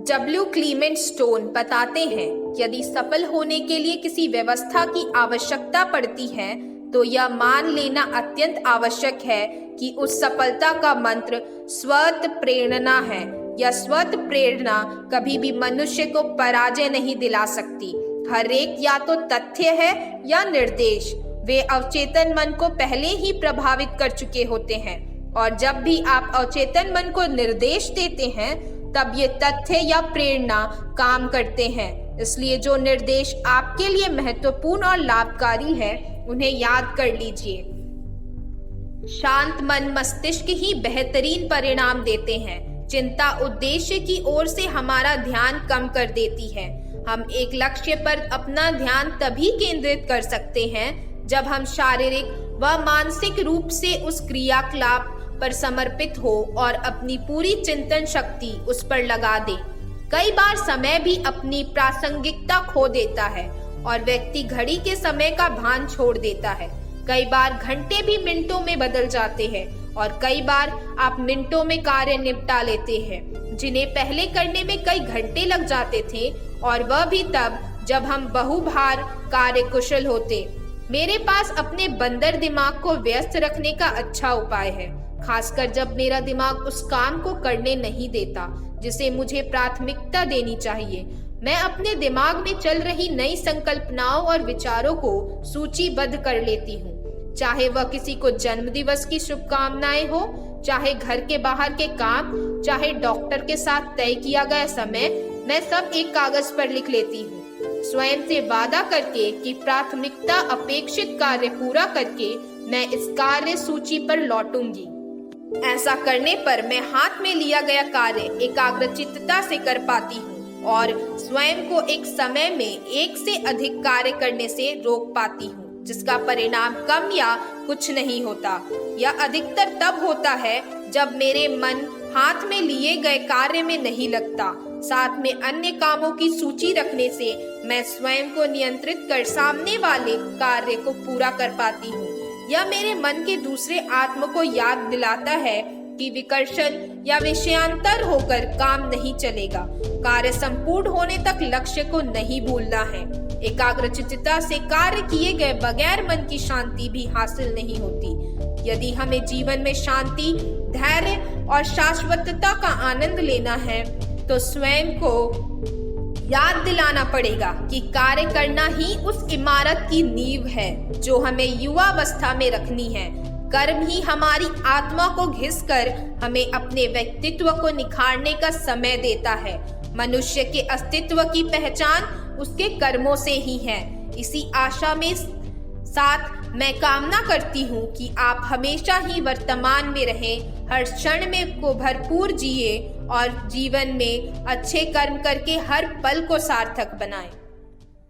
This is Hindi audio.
डब्ल्यू क्लीमेंट स्टोन बताते हैं, यदि सफल होने के लिए किसी व्यवस्था की आवश्यकता पड़ती है तो यह मान लेना अत्यंत आवश्यक है कि उस सफलता का मंत्र स्वत प्रेरणा है। यह स्वत प्रेरणा कभी भी मनुष्य को पराजय नहीं दिला सकती। हर एक या तो तथ्य है या निर्देश। वे अवचेतन मन को पहले ही प्रभावित कर चुके होते हैं, और जब भी आप अवचेतन मन को निर्देश देते हैं तब ये तथ्य या प्रेरणा काम करते हैं। इसलिए जो निर्देश आपके लिए महत्वपूर्ण और लाभकारी है उन्हें याद कर लीजिए। शांत मन मस्तिष्क ही बेहतरीन परिणाम देते हैं। चिंता उद्देश्य की ओर से हमारा ध्यान कम कर देती है। हम एक लक्ष्य पर अपना ध्यान तभी केंद्रित कर सकते हैं जब हम शारीरिक व मानसिक रूप से उस क्रियाकलाप पर समर्पित हो और अपनी पूरी चिंतन शक्ति उस पर लगा दें। कई बार समय भी अपनी प्रासंगिकता खो देता है और व्यक्ति घड़ी के समय का भान छोड़ देता है। कई बार घंटे भी मिनटों में बदल जाते हैं और कई बार आप मिनटों में कार्य निपटा लेते हैं जिन्हें पहले करने में कई घंटे लग जाते थे, और वह भी तब जब हम बहुभार कार्य कुशल होते। मेरे पास अपने बंदर दिमाग को व्यस्त रखने का अच्छा उपाय है, खासकर जब मेरा दिमाग उस काम को करने नहीं देता जिसे मुझे प्राथमिकता देनी चाहिए। मैं अपने दिमाग में चल रही नई संकल्पनाओं और विचारों को सूचीबद्ध कर लेती हूँ, चाहे वह किसी को जन्मदिवस की शुभकामनाएं हो, चाहे घर के बाहर के काम, चाहे डॉक्टर के साथ तय किया गया समय। मैं सब एक कागज पर लिख लेती हूँ, स्वयं से वादा करके कि प्राथमिकता अपेक्षित कार्य पूरा करके मैं इस कार्य सूची पर लौटूंगी। ऐसा करने पर मैं हाथ में लिया गया कार्य एकाग्रचित्तता से कर पाती हूँ और स्वयं को एक समय में एक से अधिक कार्य करने से रोक पाती हूँ, जिसका परिणाम कम या कुछ नहीं होता। यह अधिकतर तब होता है जब मेरे मन हाथ में लिए गए कार्य में नहीं लगता। साथ में अन्य कामों की सूची रखने से मैं स्वयं को नियंत्रित कर सामने वाले कार्य को पूरा कर पाती हूँ। यह मेरे मन के दूसरे आत्म को याद दिलाता है कि विकर्षण या विषयांतर होकर काम नहीं चलेगा। कार्य संपूर्ण होने तक लक्ष्य को नहीं भूलना है। एकाग्रचित्तता से कार्य किए गए बगैर मन की शांति भी हासिल नहीं होती। यदि हमें जीवन में शांति, धैर्य और शाश्वतता का आनंद लेना है तो स्वयं को याद दिलाना पड़ेगा कि कार्य करना ही उस इमारत की नींव है जो हमें युवावस्था में रखनी है। कर्म ही हमारी आत्मा को घिसकर हमें अपने व्यक्तित्व को निखारने का समय देता है। मनुष्य के अस्तित्व की पहचान उसके कर्मों से ही है। इसी आशा में साथ मैं कामना करती हूँ कि आप हमेशा ही वर्तमान में रहें, हर क्षण में को भरपूर जिए और जीवन में अच्छे कर्म करके हर पल को सार्थक बनाएं।